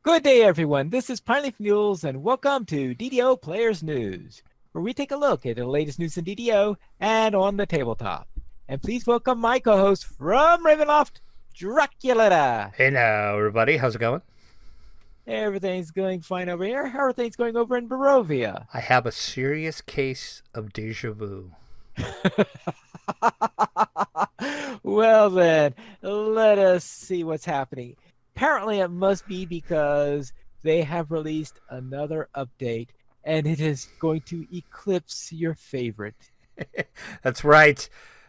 Good day, everyone. This is Pineleaf Mules, and welcome to DDO Players News, where we take a look at the latest news in DDO and on the tabletop. And please welcome my co-host from Ravenloft, Dracula. Hey now, everybody. How's it going? Everything's going fine over here. How are things going over in Barovia? I have a serious case of deja vu. Well then, let us see what's happening. Apparently, it must be because they have released another update, and it is going to eclipse your favorite. That's right.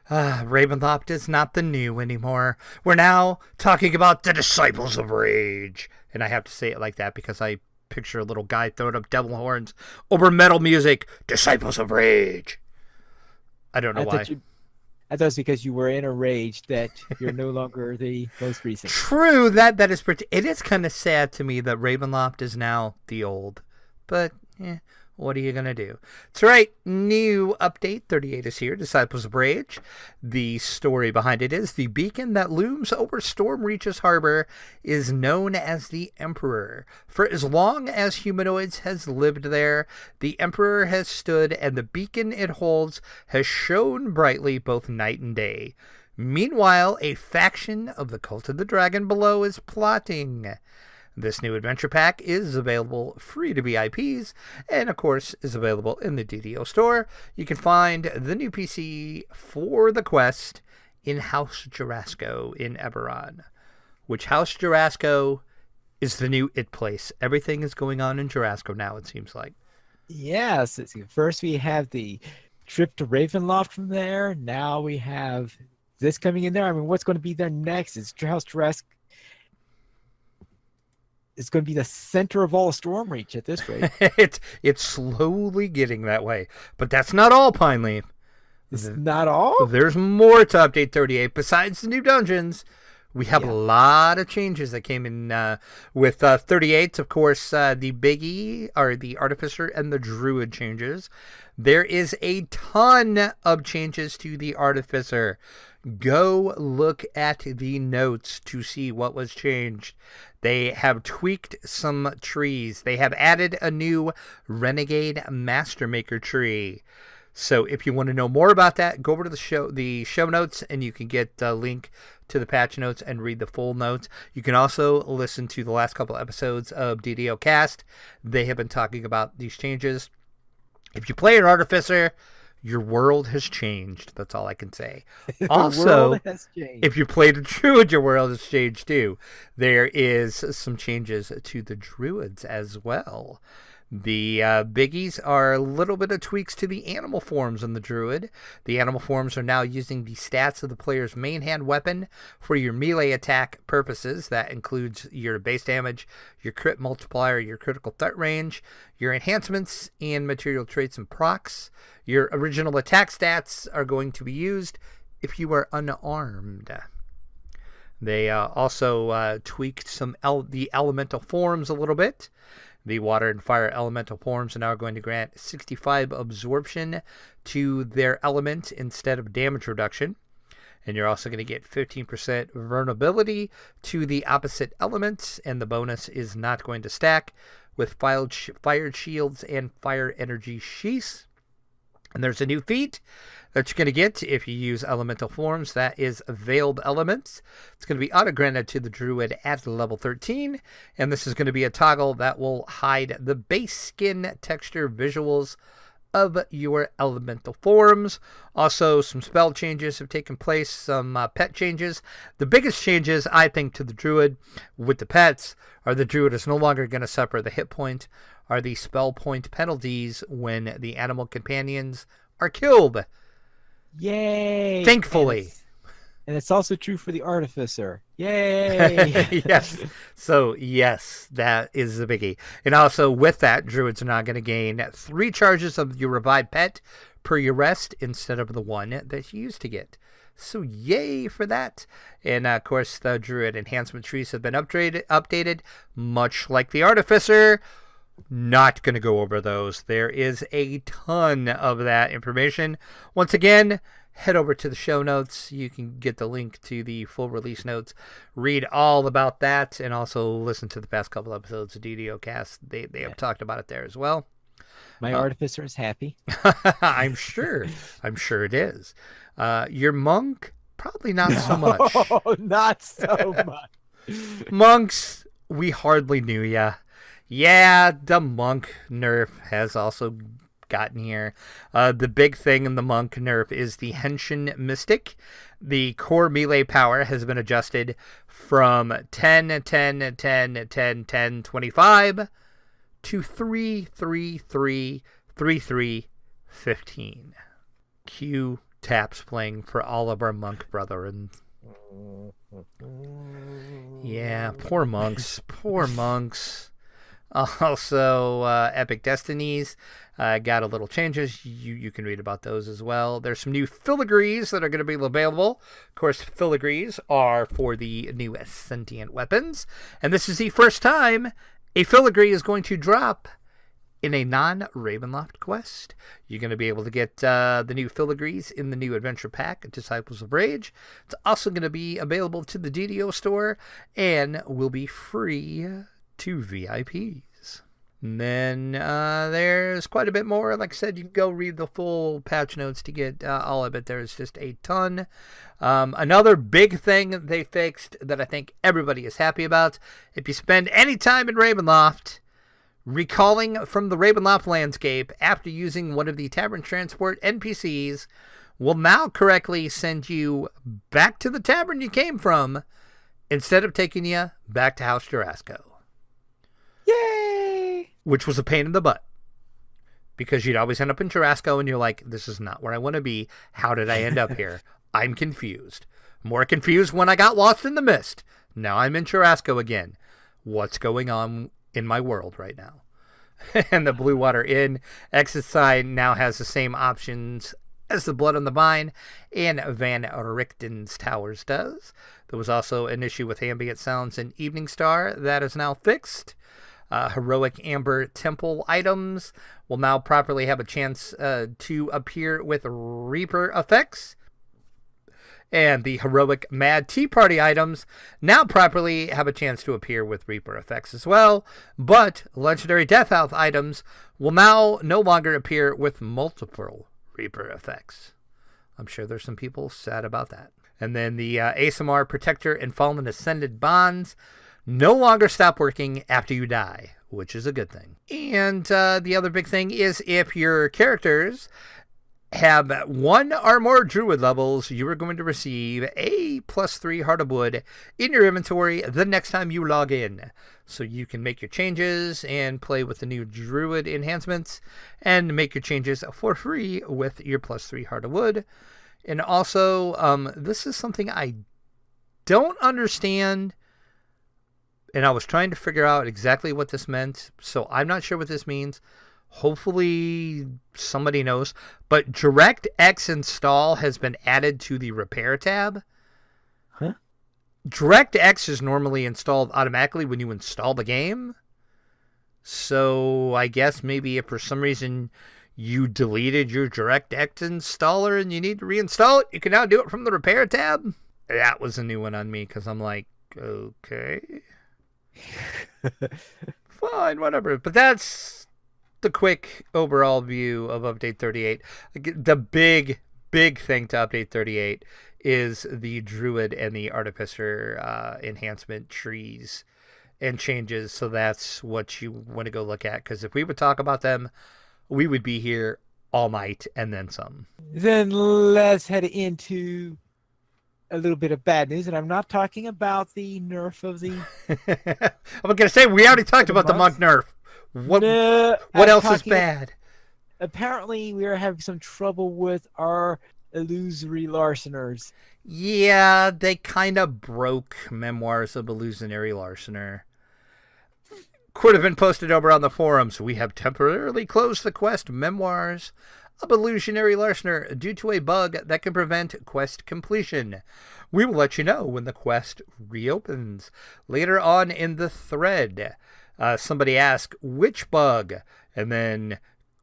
Ravenloft is not the new anymore. We're now talking about the Disciples of Rage. And I have to say it like that because I picture a little guy throwing up devil horns over metal music. Disciples of Rage. I don't know I why. thought you, I thought it's because you were in a rage that you're no longer the most recent. True, that is pretty. It is kind of sad to me that Ravenloft is now the old. But, what are you going to do? That's right. New update 38 is here. Disciples of Rage. The story behind it is the beacon that looms over Stormreach's harbor is known as the Emperor. For as long as humanoids has lived there, the Emperor has stood and the beacon it holds has shone brightly both night and day. Meanwhile, a faction of the Cult of the Dragon below is plotting. This new adventure pack is available free to VIPs and, of course, is available in the DDO store. You can find the new PC for the quest in House Jarasco in Eberron, which House Jarasco is the new It place. Everything is going on in Jarasco now, it seems like. Yes. First, we have the trip to Ravenloft from there. Now we have this coming in there. I mean, what's going to be there next? Is House Jurassic. It's going to be the center of all Stormreach at this rate. It's slowly getting that way. But that's not all, Pineleaf. It's not all? There's more to Update 38. Besides the new dungeons, we have a lot of changes that came in with 38. Of course, the biggie are the Artificer and the Druid changes. There is a ton of changes to the Artificer. Go look at the notes to see what was changed. They have tweaked some trees. They have added a new Renegade Mastermaker tree. So if you want to know more about that, go over to the show notes, and you can get a link to the patch notes and read the full notes. You can also listen to the last couple episodes of DDO Cast. They have been talking about these changes. If you play an Artificer, your world has changed. That's all I can say. Also, if you played a Druid, your world has changed too. There is some changes to the Druids as well. The biggies are a little bit of tweaks to the animal forms in the Druid. The animal forms are now using the stats of the player's main hand weapon for your melee attack purposes. That includes your base damage, your crit multiplier, your critical threat range, your enhancements and material traits and procs. Your original attack stats are going to be used if you are unarmed. They also tweaked the elemental forms a little bit. The water and fire elemental forms are now going to grant 65 absorption to their element instead of damage reduction. And you're also going to get 15% vulnerability to the opposite elements, and the bonus is not going to stack with fire shields and fire energy sheaths. And there's a new feat that you're going to get if you use elemental forms. That is Veiled Elements. It's going to be auto-granted to the Druid at level 13. And this is going to be a toggle that will hide the base skin texture visuals of your elemental forms. Also, some spell changes have taken place, some pet changes. The biggest changes, I think, to the Druid with the pets are the Druid is no longer going to suffer the hit point or the spell point penalties when the animal companions are killed. Yay! Thankfully. And it's also true for the Artificer. Yay! Yes. So, yes, that is the biggie. And also, with that, Druids are now going to gain 3 charges of your revived pet per your rest instead of the 1 that you used to get. So, yay for that. And, of course, the Druid enhancement trees have been updated, much like the Artificer. Not going to go over those. There is a ton of that information. Once again, head over to the show notes. You can get the link to the full release notes. Read all about that, and also listen to the past couple episodes of DDO Cast. They have talked about it there as well. My artificer is happy. I'm sure. I'm sure it is. Your monk, probably not so much. Oh, not so much. Monks, we hardly knew ya. Yeah, the monk nerf has also gotten here. The big thing in the monk nerf is the Henshin Mystic. The core melee power has been adjusted from 10, 10, 10, 10, 10, 25 to 3, 3, 3, 3, 3, 15. Cue taps playing for all of our monk brethren. Yeah, poor monks. Poor monks. Also, Epic Destinies got a little changes. You can read about those as well. There's some new filigrees that are going to be available. Of course, filigrees are for the new sentient weapons. And this is the first time a filigree is going to drop in a non-Ravenloft quest. You're going to be able to get the new filigrees in the new adventure pack, Disciples of Rage. It's also going to be available to the DDO store and will be free to VIPs. And then there's quite a bit more. Like I said, you can go read the full patch notes to get all of it. There's just a ton. Another big thing they fixed that I think everybody is happy about. If you spend any time in Ravenloft recalling from the Ravenloft landscape after using one of the Tavern Transport NPCs, will now correctly send you back to the tavern you came from instead of taking you back to House Jarasco. Yay! Which was a pain in the butt. Because you'd always end up in Jarasco and you're like, this is not where I want to be. How did I end up here? I'm confused. More confused when I got lost in the mist. Now I'm in Jarasco again. What's going on in my world right now? And the Blue Water Inn exit sign now has the same options as the Blood on the Vine and Van Richten's Towers does. There was also an issue with ambient sounds in Evening Star. That is now fixed. Heroic Amber Temple items will now properly have a chance to appear with Reaper effects. And the Heroic Mad Tea Party items now properly have a chance to appear with Reaper effects as well. But Legendary Death Health items will now no longer appear with multiple Reaper effects. I'm sure there's some people sad about that. And then the ASMR Protector and Fallen Ascended bonds no longer stop working after you die, which is a good thing. And the other big thing is if your characters have one or more druid levels, you are going to receive a +3 Heart of Wood in your inventory the next time you log in. So you can make your changes and play with the new druid enhancements and make your changes for free with your +3 Heart of Wood. And also, this is something I don't understand, and I was trying to figure out exactly what this meant, so I'm not sure what this means. Hopefully somebody knows. But DirectX Install has been added to the Repair tab. Huh? DirectX is normally installed automatically when you install the game. So I guess maybe if for some reason you deleted your DirectX installer and you need to reinstall it, you can now do it from the Repair tab. That was a new one on me because I'm like, okay. Fine, whatever. But that's the quick overall view of Update 38. The big thing to Update 38 is the Druid and the Artificer enhancement trees and changes. So that's what you want to go look at. Because if we would talk about them, we would be here all night and then some. Then let's head into a little bit of bad news, and I'm not talking about the nerf of the... I'm going to say, we already talked about the monk nerf. What else is bad? Apparently, we are having some trouble with our illusory larceners. Yeah, they kind of broke Memoirs of Illusionary Larcener. Could have been posted over on the forums. We have temporarily closed the quest Memoirs of Illusionary Larcener due to a bug that can prevent quest completion. We will let you know when the quest reopens. Later on in the thread, Somebody asked, which bug? And then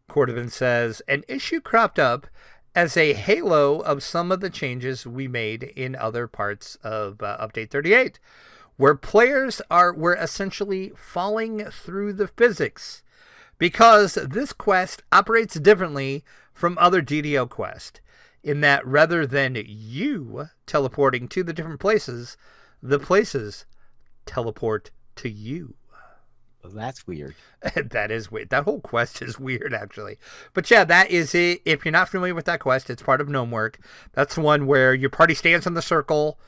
Cordovan says, an issue cropped up as a halo of some of the changes we made in other parts of Update 38, where players were essentially falling through the physics, because this quest operates differently from other DDO quests, in that rather than you teleporting to the different places, the places teleport to you. Well, that's weird. That is weird. That whole quest is weird, actually. But yeah, that is it. If you're not familiar with that quest, it's part of Gnomework. That's the one where your party stands in the circle,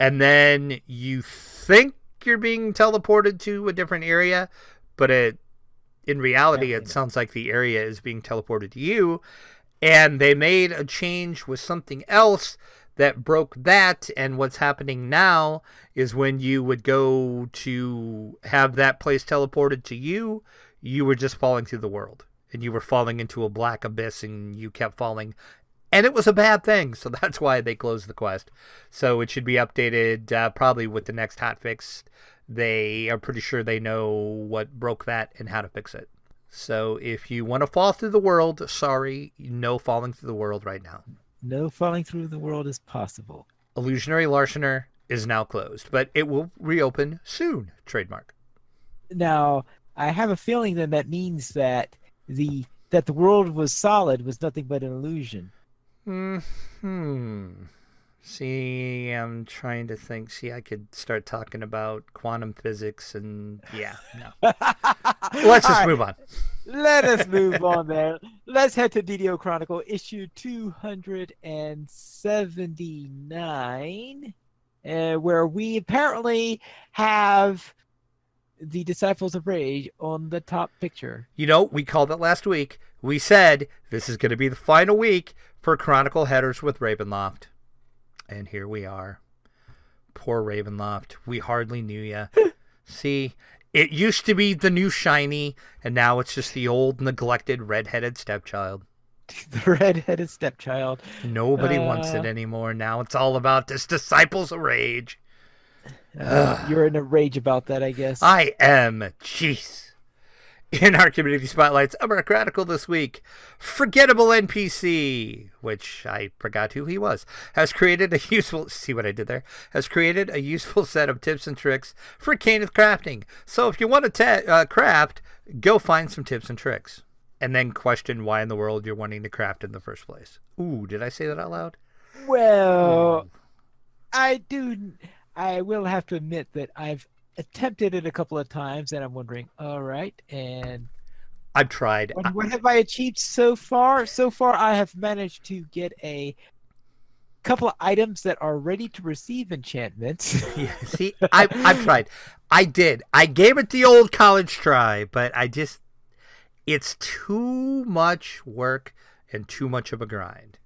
and then you think you're being teleported to a different area, but in reality, it sounds like the area is being teleported to you. And they made a change with something else that broke that, and what's happening now is when you would go to have that place teleported to you, you were just falling through the world, and you were falling into a black abyss, and you kept falling, and it was a bad thing, so that's why they closed the quest. So it should be updated probably with the next hotfix. They are pretty sure they know what broke that and how to fix it. So if you want to fall through the world, sorry, no falling through the world right now. No falling through the world is possible. Illusionary Larcener is now closed, but it will reopen soon, trademark. Now, I have a feeling then that means that the world was solid was nothing but an illusion. See, I'm trying to think. See, I could start talking about quantum physics and yeah, no. Let's just move on. Let us move on there. Let's head to DDO Chronicle issue 279, where we apparently have the Disciples of Rage on the top picture. You know, we called it last week. We said this is going to be the final week for Chronicle headers with Ravenloft. And here we are. Poor Ravenloft. We hardly knew ya. See, it used to be the new shiny, and now it's just the old neglected red-headed stepchild. The red-headed stepchild. Nobody wants it anymore. Now it's all about this Disciples of Rage. You're in a rage about that, I guess. I am. Jeez. In our community spotlights of our Chronicle this week, Forgettable NPC, which I forgot who he was, has created a useful set of tips and tricks for Cannith crafting. So if you want to craft, go find some tips and tricks, and then question why in the world you're wanting to craft in the first place. Ooh, did I say that out loud? Well, I will have to admit that I've attempted it a couple of times, and I'm wondering, all right, and I've tried. What have I achieved so far? So far, I have managed to get a couple of items that are ready to receive enchantments. Yeah, see, I've tried. I did. I gave it the old college try, but it's too much work and too much of a grind.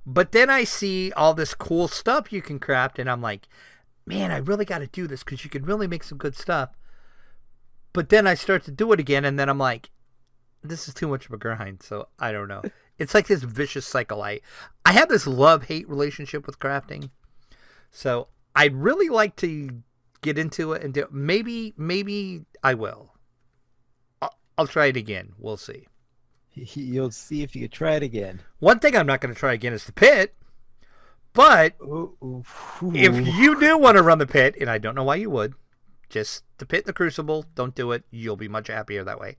But then I see all this cool stuff you can craft, and I'm like, man, I really got to do this because you can really make some good stuff. But then I start to do it again, and then I'm like, this is too much of a grind, so I don't know. It's like this vicious cycle. I have this love-hate relationship with crafting, so I'd really like to get into it and do. Maybe I will. I'll try it again. We'll see. You'll see if you can try it again. One thing I'm not going to try again is the pit. But if you do want to run the pit, and I don't know why you would, just the pit and the crucible, don't do it. You'll be much happier that way.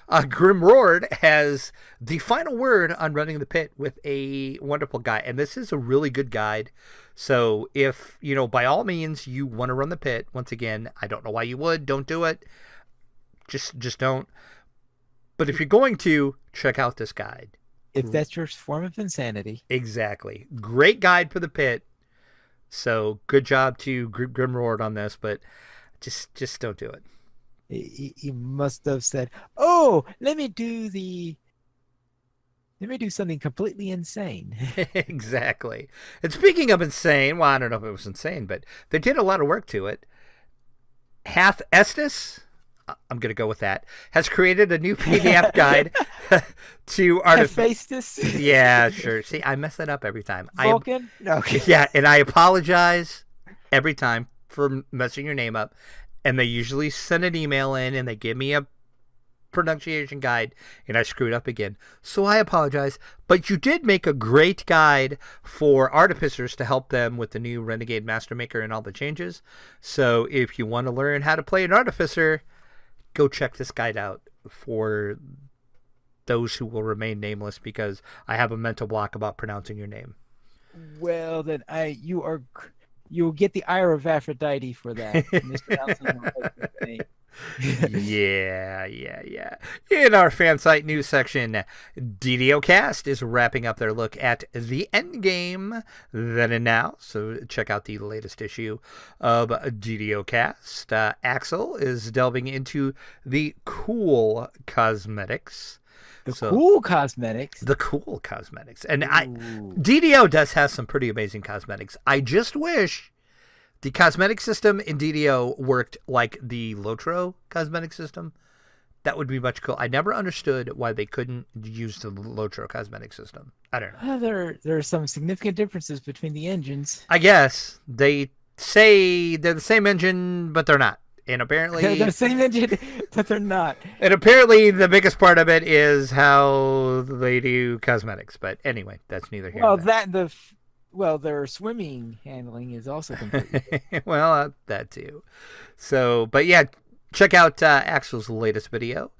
Grimroard has the final word on running the pit with a wonderful guide. And this is a really good guide. So if, by all means, you want to run the pit, once again, I don't know why you would. Don't do it. Just don't. But if you're going to, check out this guide. If that's your form of insanity. Exactly. Great guide for the pit. So good job to Grimroard on this, but just don't do it. He must have said, "Oh, let me do something completely insane." Exactly. And speaking of insane, well, I don't know if it was insane, but they did a lot of work to it. Hath Estus, I'm going to go with that, has created a new PDF guide to Hephaestus? Yeah, sure. See, I mess that up every time. Vulcan? Okay. Yeah, and I apologize every time for messing your name up. and they usually send an email in and they give me a pronunciation guide, and I screwed up again. So I apologize. But you did make a great guide for artificers to help them with the new Renegade Master Maker and all the changes. So if you want to learn how to play an artificer, go check this guide out for those who will remain nameless, because I have a mental block about pronouncing your name. Well, then you'll get the ire of Aphrodite for that. Mispronouncing her husband's name. Yeah. In our fan site news section, DDO Cast is wrapping up their look at the end game then and now. So check out the latest issue of DDO Cast. Axel is delving into the cool cosmetics. The cool cosmetics. And DDO does have some pretty amazing cosmetics. I just wish the cosmetic system in DDO worked like the Lotro cosmetic system. That would be much cool. I never understood why they couldn't use the Lotro cosmetic system. I don't know. There are some significant differences between the engines. I guess they say they're the same engine, but they're not. And apparently they're the same engine, but they're not. And apparently the biggest part of it is how they do cosmetics. But anyway, that's neither here nor there. Their swimming handling is also completely well, that too. So, but yeah, check out Axel's latest video.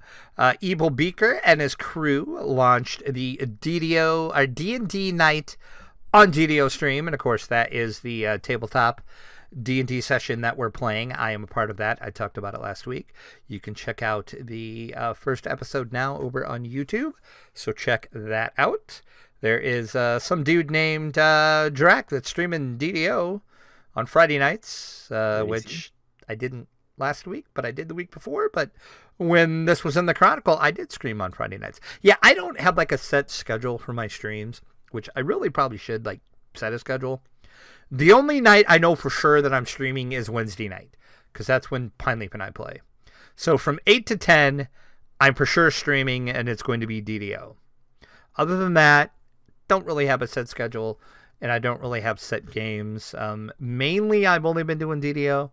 Evil Beaker and his crew launched the DDO or D&D night on DDO stream, and of course that is the tabletop D&D session that we're playing. I am a part of that. I talked about it last week. You can check out the first episode now over on YouTube, so check that out. There is some dude named Drac that's streaming DDO on Friday nights, which I didn't last week, but I did the week before. But when this was in the Chronicle, I did stream on Friday nights. Yeah, I don't have like a set schedule for my streams, which I really probably should like set a schedule. The only night I know for sure that I'm streaming is Wednesday night, because that's when Pine Leaf and I play. So from 8 to 10, I'm for sure streaming, and it's going to be DDO. Other than that, don't really have a set schedule, and I don't really have set games. Mainly, I've only been doing DDO,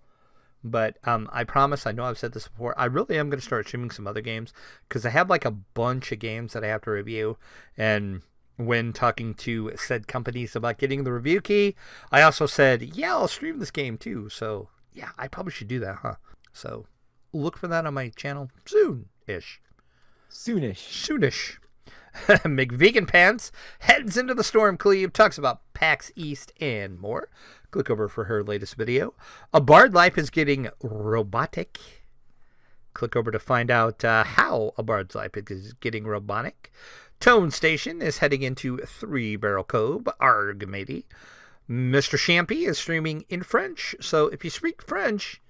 but I promise, I know I've said this before, I really am going to start streaming some other games, because I have like a bunch of games that I have to review, and when talking to said companies about getting the review key, I also said, yeah, I'll stream this game too. So yeah, I probably should do that, huh? So look for that on my channel soonish. McVegan Pants heads into the Storm Cleave, talks about PAX East and more. Click over for her latest video. A Bard Life is getting robotic. Click over to find out how A Bard's Life is getting robotic. Tone Station is heading into Three Barrel Cove. Arg, matey. Mr. Champy is streaming in French, so if you speak French,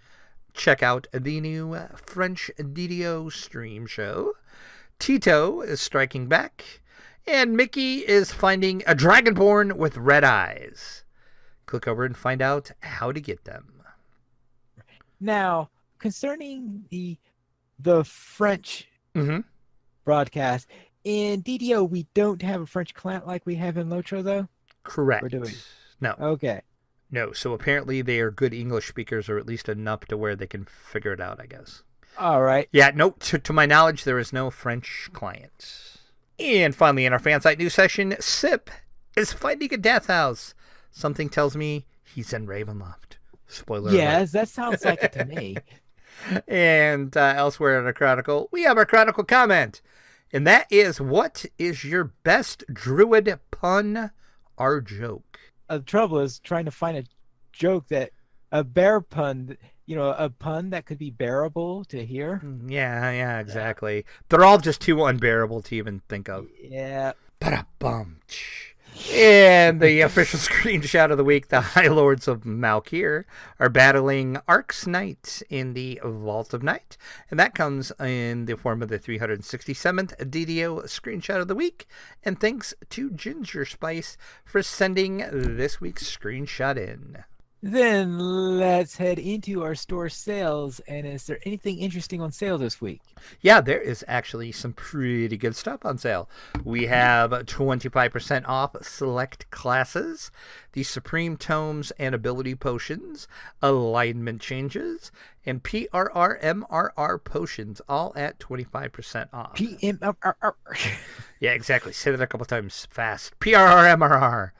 check out the new French DDO stream show. Tito is striking back, and Mickey is finding a Dragonborn with red eyes. Click over and find out how to get them. Now, concerning the French broadcast, in DDO, we don't have a French client like we have in Lotro, though? Correct. We're doing. No. Okay. No, so apparently they are good English speakers, or at least enough to where they can figure it out, I guess. All right. Yeah, no, to my knowledge, there is no French client. And finally, in our fan site news session, Sip is fighting a death house. Something tells me he's in Ravenloft. Spoiler alert. Yes, that sounds like it to me. And elsewhere in our Chronicle, we have our Chronicle comment. And that is, what is your best druid pun or joke? The trouble is trying to find a joke a bear pun, a pun that could be bearable to hear. Yeah, exactly. They're all just too unbearable to even think of. Yeah. Ba-da-bum. And the official screenshot of the week, the High Lords of Malkir are battling Ark's Knight in the Vault of Night. And that comes in the form of the 367th DDO screenshot of the week. And thanks to Ginger Spice for sending this week's screenshot in. Then let's head into our store sales. And is there anything interesting on sale this week? Yeah, there is actually some pretty good stuff on sale. We have 25% off select classes, the Supreme Tomes and Ability Potions, Alignment Changes, and PRRMRR Potions, all at 25% off. PMRR. Yeah, exactly. Say that a couple times fast. PRRMRR.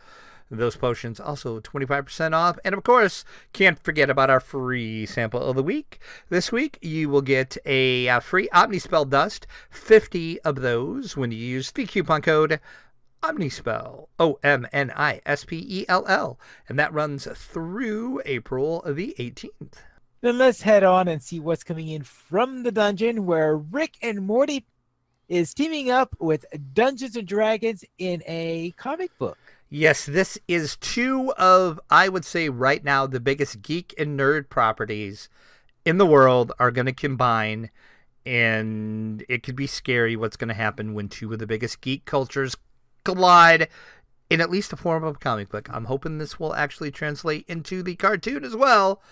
Those potions also 25% off. And of course, can't forget about our free sample of the week. This week, you will get a free Omnispell Dust, 50 of those when you use the coupon code Omnispell, OMNISPELL. And that runs through April the 18th. Then let's head on and see what's coming in from the dungeon, where Rick and Morty is teaming up with Dungeons and Dragons in a comic book. Yes, this is two of, I would say right now, the biggest geek and nerd properties in the world are going to combine, and it could be scary what's going to happen when two of the biggest geek cultures collide in at least the form of a comic book. I'm hoping this will actually translate into the cartoon as well.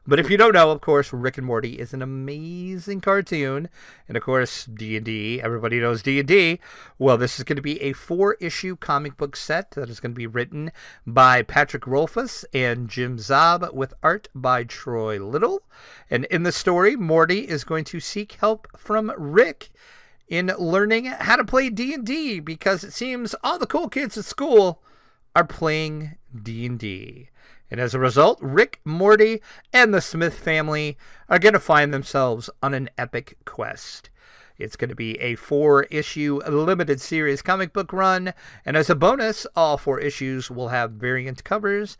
But if you don't know, of course, Rick and Morty is an amazing cartoon. And of course, D&D, everybody knows D&D. Well, this is going to be a 4-issue comic book set that is going to be written by Patrick Rothfuss and Jim Zub with art by Troy Little. And in the story, Morty is going to seek help from Rick in learning how to play D&D because it seems all the cool kids at school are playing D&D. And as a result, Rick, Morty, and the Smith family are going to find themselves on an epic quest. It's going to be a 4-issue limited series comic book run, and as a bonus, all 4 issues will have variant covers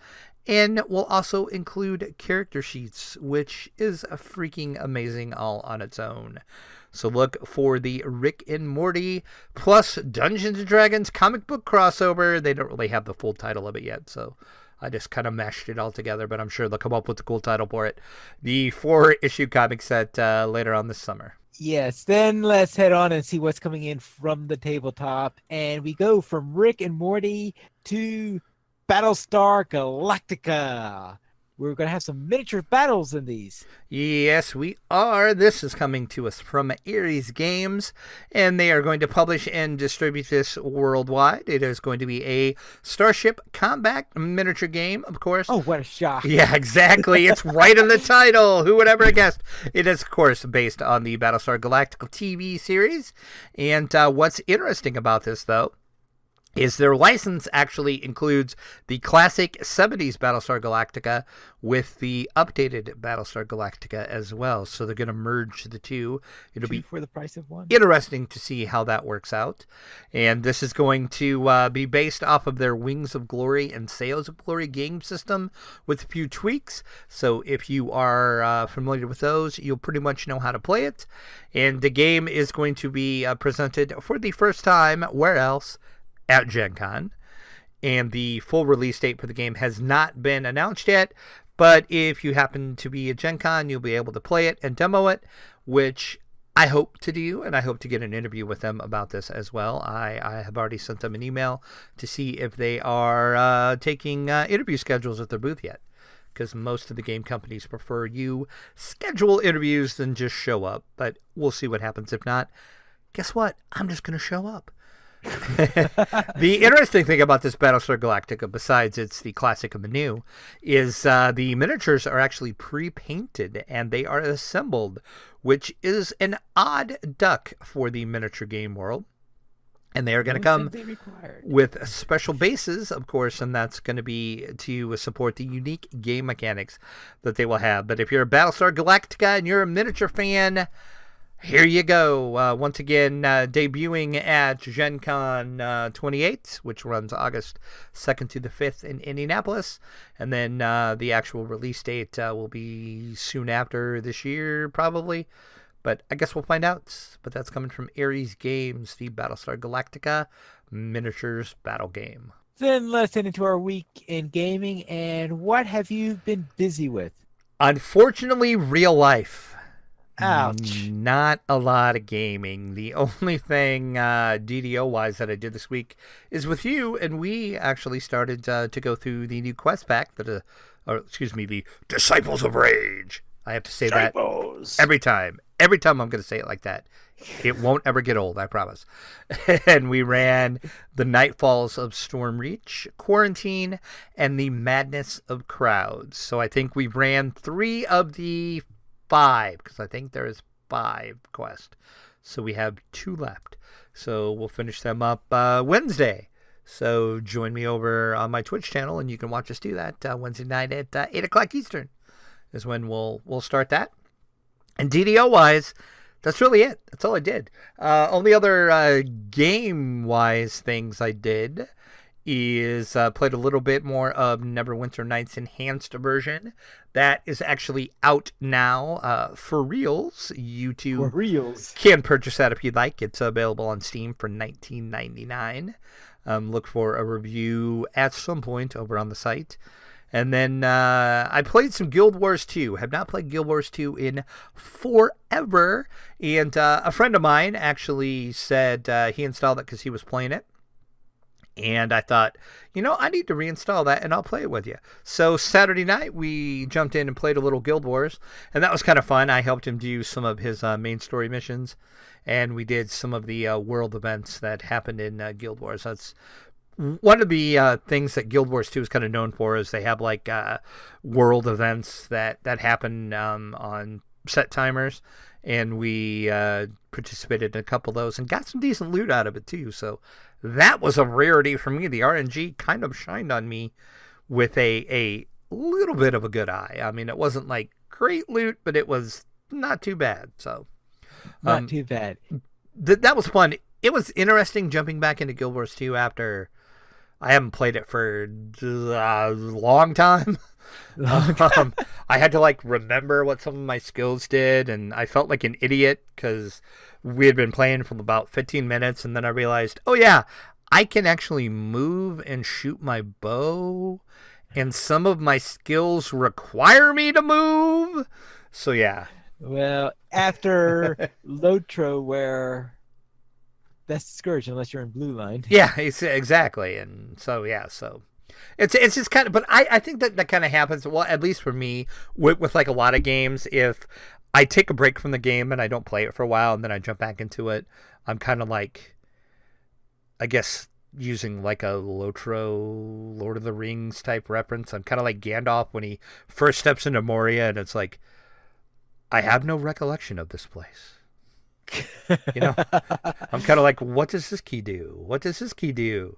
and will also include character sheets, which is freaking amazing all on its own. So look for the Rick and Morty plus Dungeons & Dragons comic book crossover. They don't really have the full title of it yet, so I just kind of mashed it all together, but I'm sure they'll come up with a cool title for it. The 4-issue comic set later on this summer. Yes, then let's head on and see what's coming in from the tabletop. And we go from Rick and Morty to Battlestar Galactica. We're going to have some miniature battles in these. Yes, we are. This is coming to us from Ares Games, and they are going to publish and distribute this worldwide. It is going to be a Starship Combat miniature game, of course. Oh, what a shock. Yeah, exactly. It's right in the title. Who would ever have guessed? It is, of course, based on the Battlestar Galactica TV series. And what's interesting about this, though, is their license actually includes the classic 70s Battlestar Galactica with the updated Battlestar Galactica as well. So they're going to merge the two. It'll be for the price of one. Interesting to see how that works out. And this is going to be based off of their Wings of Glory and Sails of Glory game system with a few tweaks. So if you are familiar with those, you'll pretty much know how to play it. And the game is going to be presented for the first time, where else? At Gen Con, and the full release date for the game has not been announced yet, but if you happen to be at Gen Con, you'll be able to play it and demo it, which I hope to do, and I hope to get an interview with them about this as well. I have already sent them an email to see if they are taking interview schedules at their booth yet, because most of the game companies prefer you schedule interviews than just show up, but we'll see what happens. If not, guess what? I'm just going to show up. The interesting thing about this Battlestar Galactica, besides it's the classic and the new, is the miniatures are actually pre-painted and they are assembled, which is an odd duck for the miniature game world. And they are going to come with special bases, of course, and that's going to be to support the unique game mechanics that they will have. But if you're a Battlestar Galactica and you're a miniature fan, here you go. Once again, debuting at Gen Con 28, which runs August 2nd to the 5th in Indianapolis. And then the actual release date will be soon after this year, probably. But I guess we'll find out. But that's coming from Ares Games, the Battlestar Galactica miniatures battle game. Then let's head into our week in gaming. And what have you been busy with? Unfortunately, real life. Ouch. Not a lot of gaming. The only thing DDO-wise that I did this week is with you, and we actually started to go through the new quest pack that or excuse me, the Disciples of Rage. I have to say Disciples. that every time. Every time I'm going to say it like that. It won't ever get old, I promise. And we ran the Nightfalls of Stormreach, Quarantine, and the Madness of Crowds. So I think we ran 3 of the 5, because I think there is 5 quests. So we have 2 left. So we'll finish them up Wednesday. So join me over on my Twitch channel, and you can watch us do that Wednesday night at 8 o'clock Eastern is when we'll start that. And DDO-wise, that's really it. That's all I did. Only other game-wise things I did is played a little bit more of Neverwinter Nights Enhanced version. That is actually out now for reals. You too can purchase that if you'd like. It's available on Steam for $19.99. Look for a review at some point over on the site. And then I played some Guild Wars 2. Have not played Guild Wars 2 in forever. And a friend of mine actually said he installed it because he was playing it. And I thought, I need to reinstall that and I'll play it with you. So Saturday night, we jumped in and played a little Guild Wars. And that was kind of fun. I helped him do some of his main story missions. And we did some of the world events that happened in Guild Wars. That's one of the things that Guild Wars 2 is kind of known for, is they have like world events that happen on set timers. And we participated in a couple of those and got some decent loot out of it too. So that was a rarity for me. The RNG kind of shined on me with a little bit of a good eye. I mean, it wasn't like great loot, but it was not too bad. So not too bad. That was fun. It was interesting jumping back into Guild Wars 2 after I haven't played it for a long time. I had to remember what some of my skills did, and I felt like an idiot because we had been playing for about 15 minutes, and then I realized, oh yeah, I can actually move and shoot my bow, and some of my skills require me to move. So yeah. Well, after Lotro, where that's discouraged unless you're in blue line. Yeah, exactly. And so yeah, so it's just kind of, but I think that kind of happens, well, at least for me, with like a lot of games. If I take a break from the game and I don't play it for a while and then I jump back into it, I'm kind of like, I guess, using like a Lotro Lord of the Rings type reference. I'm kind of like Gandalf when he first steps into Moria, and it's like, I have no recollection of this place. I'm kind of like, what does this key do? What does this key do?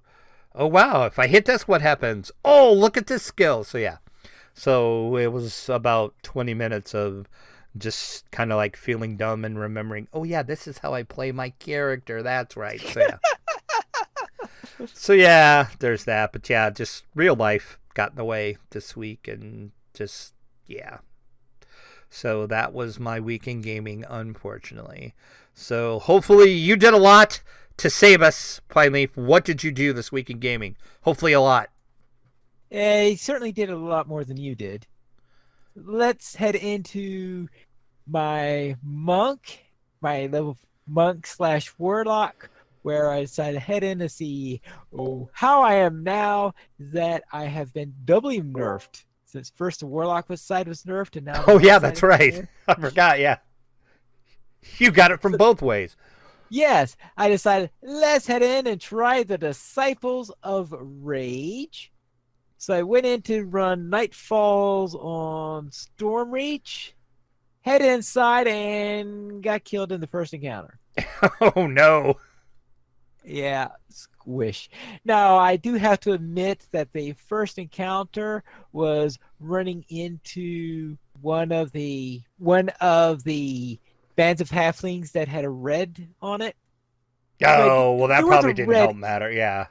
Oh, wow, if I hit this, what happens? Oh, look at this skill. So, yeah. So, it was about 20 minutes of just kind of like feeling dumb and remembering, oh, yeah, this is how I play my character. That's right. So, yeah. So, yeah, there's that. But, yeah, just real life got in the way this week, and just, yeah. So, that was my week in gaming, unfortunately. So, hopefully you did a lot to save us, finally. What did you do this week in gaming? Hopefully a lot. I certainly did a lot more than you did. Let's head into my level monk / warlock, where I decided to head in to see how I am now that I have been doubly nerfed. Since first the warlock side was nerfed, and now... Oh, yeah, that's right. I forgot, yeah. You got it from both ways. Yes, I decided, let's head in and try the Disciples of Rage. So I went in to run Nightfalls on Stormreach, head inside, and got killed in the first encounter. Oh, no. Yeah, squish. Now, I do have to admit that the first encounter was running into one of the bands of halflings that had a red on it. Oh, well, that probably didn't help matter, yeah.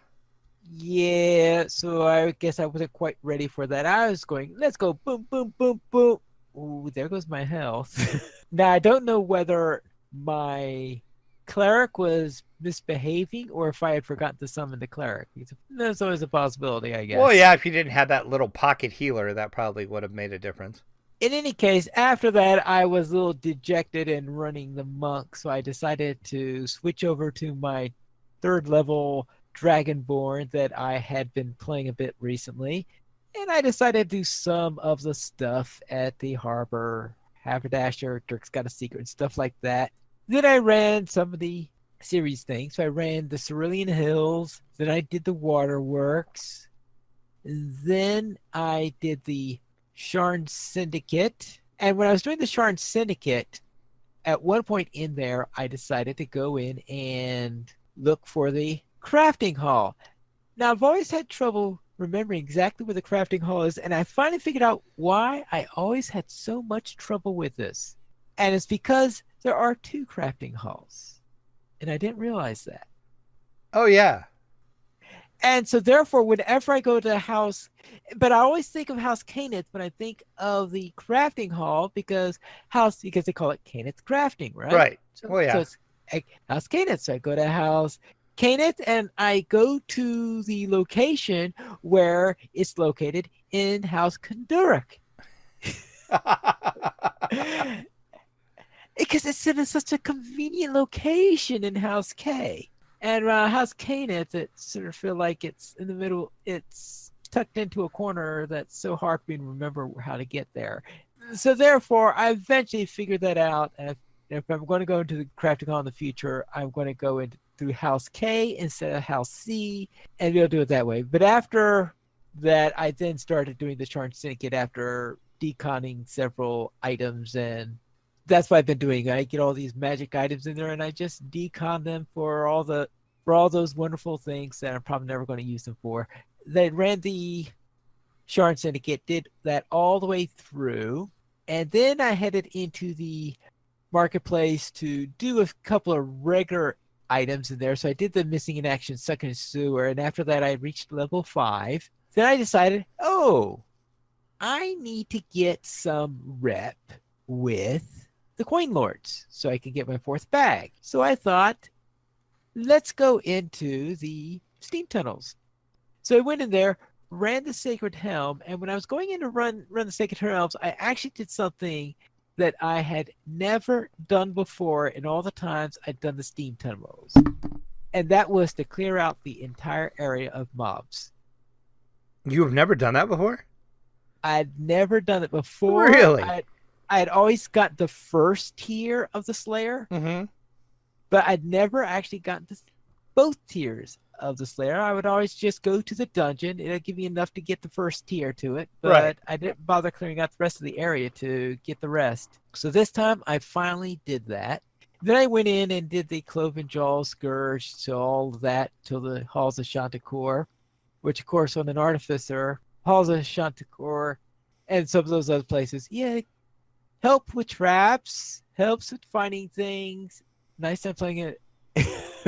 Yeah, so I guess I wasn't quite ready for that. I was going, let's go, boom, boom, boom, boom. Ooh, there goes my health. Now, I don't know whether my cleric was misbehaving or if I had forgotten to summon the cleric. There's always a possibility, I guess. Well, yeah, if you didn't have that little pocket healer, that probably would have made a difference. In any case, after that, I was a little dejected in running the monk, so I decided to switch over to my 3rd level Dragonborn that I had been playing a bit recently. And I decided to do some of the stuff at the harbor, Haberdasher, Dirk's Got a Secret, and stuff like that. Then I ran some of the series things. So I ran the Cerulean Hills. Then I did the Waterworks. Then I did the Sharn Syndicate. And when I was doing the Sharn Syndicate, at one point in there, I decided to go in and look for the crafting hall. Now, I've always had trouble remembering exactly where the crafting hall is, and I finally figured out why I always had so much trouble with this. And it's because there are two crafting halls, and I didn't realize that. Oh, yeah. And so therefore, whenever I go to a house, but I always think of House Caneth when I think of the crafting hall because they call it Caneth Crafting, right? Right. So, Well, yeah. so it's House Caneth. So I go to House Caneth and I go to the location where it's located in House Kandurek. Because it's in such a convenient location in House K. And House Caneth, it sort of feel like it's in the middle. It's tucked into a corner that's so hard for me to remember how to get there. So therefore, I eventually figured that out. And if I'm going to go into the crafting hall in the future, I'm going to go in through House K instead of House C, and we'll do it that way. But after that, I then started doing the Sharn Syndicate after deconning several items, and that's what I've been doing. I get all these magic items in there, and I just decon them for all those wonderful things that I'm probably never going to use them for. They ran the Sharn Syndicate, did that all the way through, and then I headed into the marketplace to do a couple of regular items in there. So I did the Missing in Action Sucking Sewer, and after that I reached level 5. Then I decided, I need to get some rep with the Coin Lords so I can get my 4th bag. So I thought, let's go into the steam tunnels. So I went in there, ran the Sacred Helm, and when I was going in to run the Sacred Helms, I actually did something that I had never done before in all the times I'd done the steam tunnels. And that was to clear out the entire area of mobs. You have never done that before? I'd never done it before. Really? I had always got the first tier of the Slayer, but I'd never actually gotten both tiers of the Slayer. I would always just go to the dungeon. It'll give me enough to get the first tier to it, but Right. I didn't bother clearing out the rest of the area to get the rest. So this time I finally did that. Then I went in and did the Cloven Jaw Scourge, so all of that till the Halls of Chanticleer, which of course on an Artificer, Halls of Chanticleer, and some of those other places, help with traps, helps with finding things. Nice time playing it.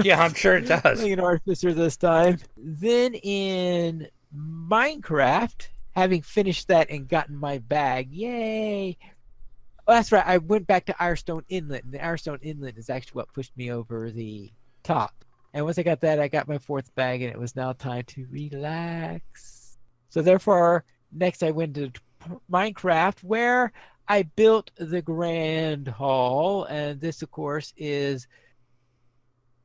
Yeah, I'm sure it does. Playing an Artificer this time. Then in Minecraft, having finished that and gotten my bag, yay! Oh, that's right. I went back to Irestone Inlet, and the Irestone Inlet is actually what pushed me over the top. And once I got that, I got my 4th bag, and it was now time to relax. So therefore, next I went to Minecraft, where I built the Grand Hall, and this, of course, is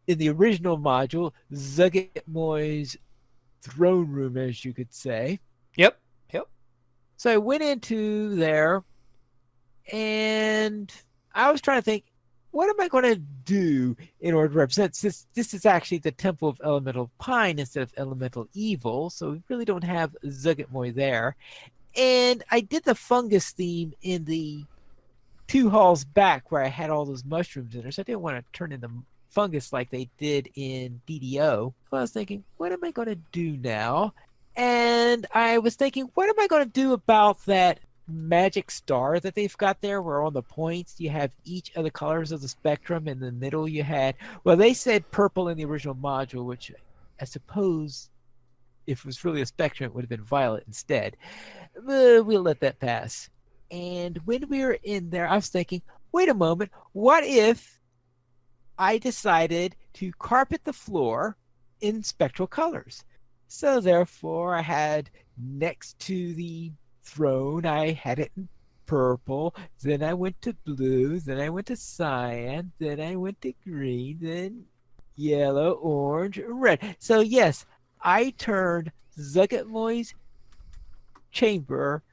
in the original module, Zuggtmoy's throne room, as you could say. Yep. So I went into there, and I was trying to think, what am I going to do in order to represent? Since this is actually the Temple of Elemental Pine instead of Elemental Evil, so we really don't have Zuggtmoy there. And I did the fungus theme in the 2 halls back where I had all those mushrooms in there, so I didn't want to turn into fungus like they did in DDO. So I was thinking, what am I going to do now? And I was thinking, what am I going to do about that magic star that they've got there, where on the points you have each of the colors of the spectrum. In the middle you had, well, they said purple in the original module, which I suppose if it was really a spectrum it would have been violet instead. We'll let that pass. And when we were in there, I was thinking, wait a moment, what if I decided to carpet the floor in spectral colors? So therefore I had next to the throne, I had it in purple, then I went to blue, then I went to cyan, then I went to green, then yellow, orange, red. So yes, I turned Zuggtmoy's chamber,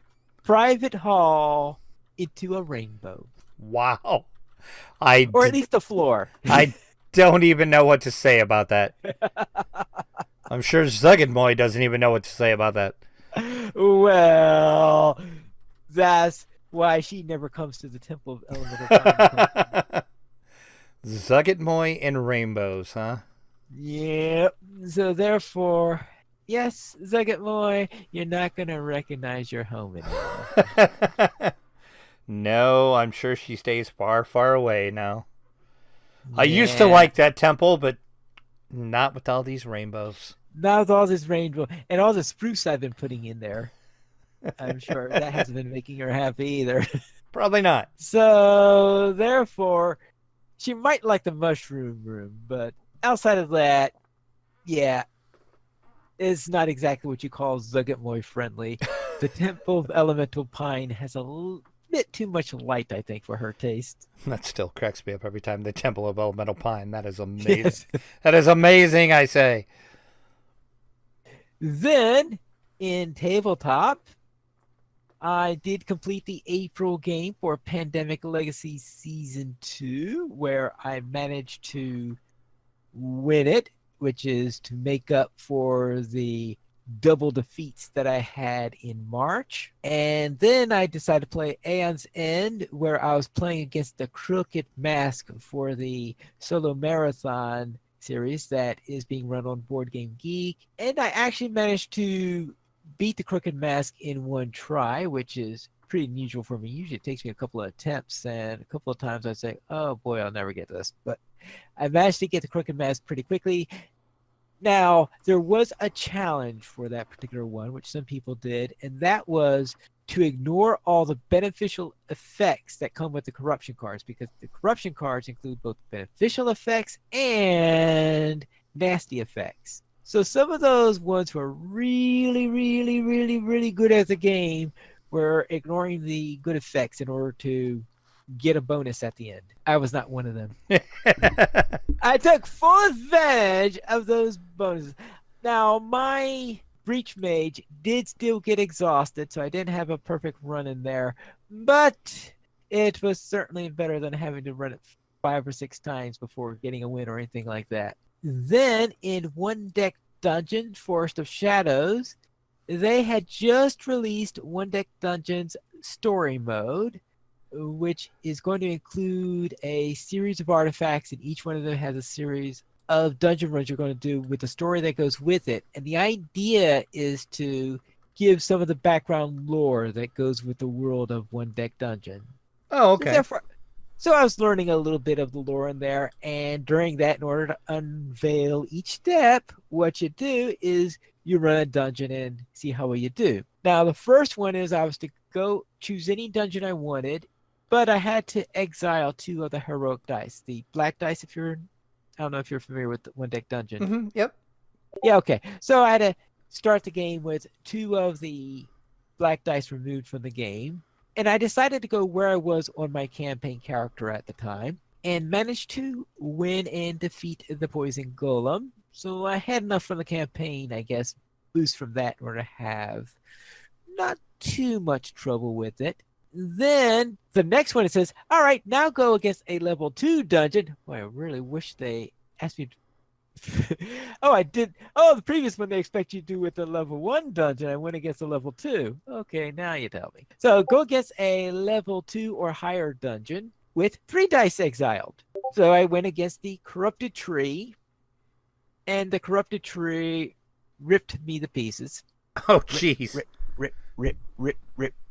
private hall into a rainbow. Wow. Or at least the floor. I don't even know what to say about that. I'm sure Zuggedmoy doesn't even know what to say about that. Well, that's why she never comes to the Temple of Elemental Time. Zuggedmoy and rainbows, huh? Yep. So therefore, yes, Zuggedmoy, you're not going to recognize your home anymore. No, I'm sure she stays far, far away now. I used to like that temple, but not with all these rainbows. Not with all this rainbow and all the spruce I've been putting in there. I'm sure that hasn't been making her happy either. Probably not. So therefore, she might like the mushroom room, but outside of that, yeah, it's not exactly what you call Zuggedmoy friendly. The Temple of Elemental Pine has a bit too much light, I think, for her taste. That still cracks me up every time. The Temple of Elemental Pine. That is amazing. Yes. That is amazing, I say. Then, in tabletop, I did complete the April game for Pandemic Legacy Season 2, where I managed to win it, which is to make up for the double defeats that I had in March. And then I decided to play Aeon's End, where I was playing against the Crooked Mask for the solo marathon series that is being run on Board Game Geek. And I actually managed to beat the Crooked Mask in one try, which is pretty unusual for me. Usually it takes me a couple of attempts, and a couple of times I say, oh boy, I'll never get this. But I managed to get the Crooked Mask pretty quickly. Now, there was a challenge for that particular one, which some people did, and that was to ignore all the beneficial effects that come with the corruption cards, because the corruption cards include both beneficial effects and nasty effects. So some of those ones were really, really, really, really good as a game were ignoring the good effects in order to get a bonus at the end. I was not one of them. I took full advantage of those bonuses. Now, my Breach Mage did still get exhausted, so I didn't have a perfect run in there, but it was certainly better than having to run it 5 or 6 times before getting a win or anything like that. Then, in One Deck Dungeon, Forest of Shadows, they had just released One Deck Dungeons Story Mode, which is going to include a series of artifacts, and each one of them has a series of dungeon runs you're going to do with the story that goes with it. And the idea is to give some of the background lore that goes with the world of One Deck Dungeon. Oh, okay. So I was learning a little bit of the lore in there, and during that, in order to unveil each step, what you do is you run a dungeon and see how well you do. Now, the first one is I was to go choose any dungeon I wanted, but I had to exile 2 of the heroic dice. The black dice, I don't know if you're familiar with the One Deck Dungeon. Mm-hmm, yep. Yeah, okay. So I had to start the game with 2 of the black dice removed from the game. And I decided to go where I was on my campaign character at the time and managed to win and defeat the Poison Golem. So I had enough from the campaign, I guess, boost from that in order to have not too much trouble with it. Then the next one, it says, all right, now go against a level 2 dungeon. Boy, I really wish they asked me to... Oh, I did. Oh, the previous one they expect you to do with the level 1 dungeon. I went against a level 2. Okay, now you tell me. So go against a level 2 or higher dungeon with 3 dice exiled. So I went against the Corrupted Tree, and the Corrupted Tree ripped me to pieces. Oh, jeez. Rip.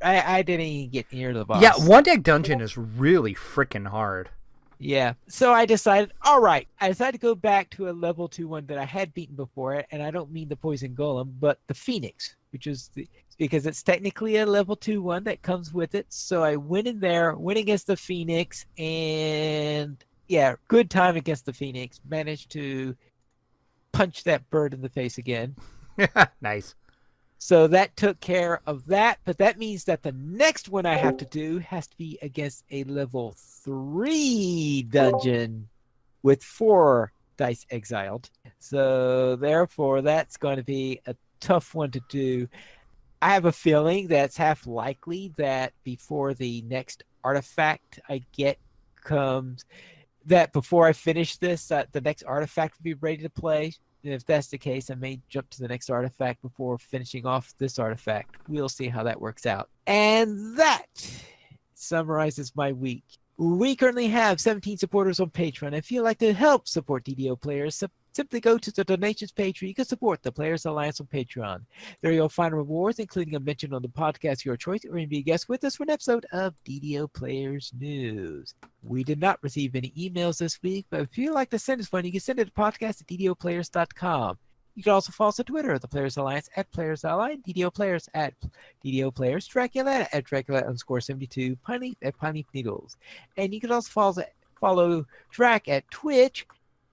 I didn't even get near the boss. Yeah, One Deck Dungeon is really freaking hard. Yeah. So I decided, all right. I decided to go back to a level 2 one that I had beaten before it, and I don't mean the Poison Golem, but the Phoenix, which is because it's technically a level 2 one that comes with it. So I went in there, went against the Phoenix, and yeah, good time against the Phoenix. Managed to punch that bird in the face again. Nice. So that took care of that, but that means that the next one I have to do has to be against a level 3 dungeon with 4 dice exiled. So therefore, that's going to be a tough one to do. I have a feeling that's half likely that before the next artifact I get comes, that before I finish this, the next artifact will be ready to play. And if that's the case, I may jump to the next artifact before finishing off this artifact. We'll see how that works out. And that summarizes my week. We currently have 17 supporters on Patreon. If you'd like to help support DDO players, simply go to the donations page where you can support the Players Alliance on Patreon. There you'll find rewards, including a mention on the podcast of your choice, or you can be a guest with us for an episode of DDO Players News. We did not receive any emails this week, but if you'd like to send us one, you can send it to podcast@ddoplayers.com. You can also follow us on Twitter at the Players Alliance at Players Ally, DDO Players at DDO Players, Dracula at Dracula_72, Pineleaf at Pineleaf Needles. And you can also follow Drac at Twitch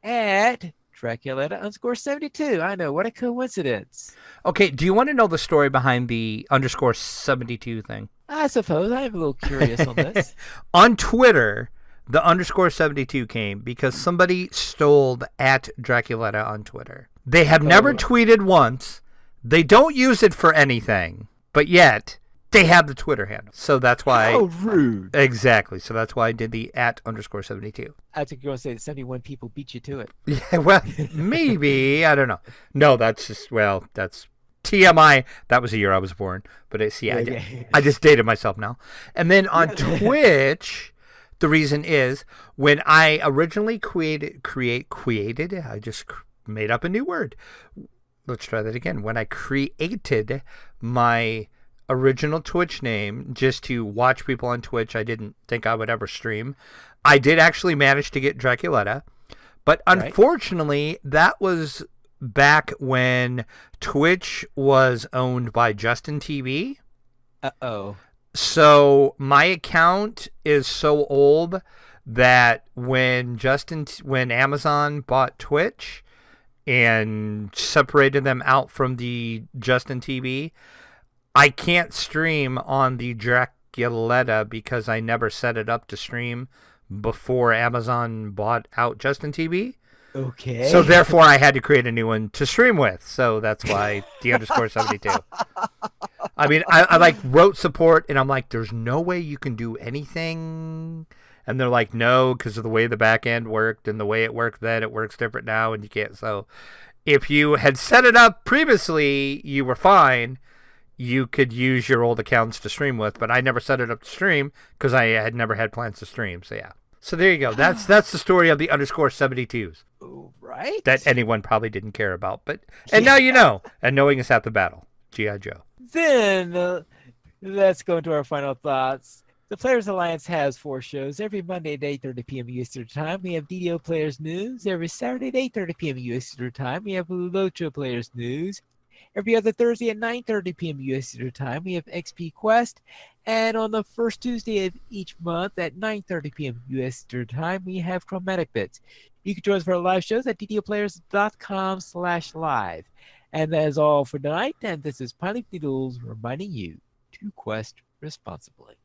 at Draculetta_72. I know, what a coincidence. Okay, do you want to know the story behind the _72 thing? I suppose. I'm a little curious on this. On Twitter, the _72 came because somebody stole the at Draculetta on Twitter. They have never tweeted once. They don't use it for anything, but yet they have the Twitter handle. So that's why. Oh, rude. Exactly. So that's why I did the at _72. I think you're going to say that 71 people beat you to it. Yeah, well, maybe. I don't know. No, that's just, well, that's TMI. That was the year I was born. But I just dated myself now. And then on Twitch, the reason is when I originally created, I just made up a new word. Let's try that again. When I created my original Twitch name just to watch people on Twitch, I didn't think I would ever stream. I did actually manage to get Draculetta, but unfortunately, that was back when Twitch was owned by Justin TV. Uh-oh. So my account is so old that when Amazon bought Twitch and separated them out from the Justin TV, I can't stream on the Draculetta because I never set it up to stream before Amazon bought out Justin TV. Okay. So therefore, I had to create a new one to stream with. So that's why the _72. I mean, I like wrote support, and I'm like, there's no way you can do anything. And they're like, no, because of the way the back end worked and the way it worked then, it works different now, and you can't. So if you had set it up previously, you were fine. You could use your old accounts to stream with, but I never set it up to stream because I had never had plans to stream. So yeah. So there you go. That's the story of the _72s. Right. That anyone probably didn't care about, but now you know. And knowing is half the battle. G.I. Joe. Then let's go into our final thoughts. The Players Alliance has 4 shows. Every Monday at 8:30 p.m. Eastern Time, we have DDO Players News. Every Saturday at 8:30 p.m. Eastern Time, we have Lucha Players News. Every other Thursday at 9:30 p.m. U.S. Eastern Time, we have XP Quest. And on the first Tuesday of each month at 9:30 p.m. U.S. Eastern Time, we have Chromatic Bits. You can join us for our live shows at ddoplayers.com/live. And that is all for tonight. And this is Pineleaf Needles reminding you to quest responsibly.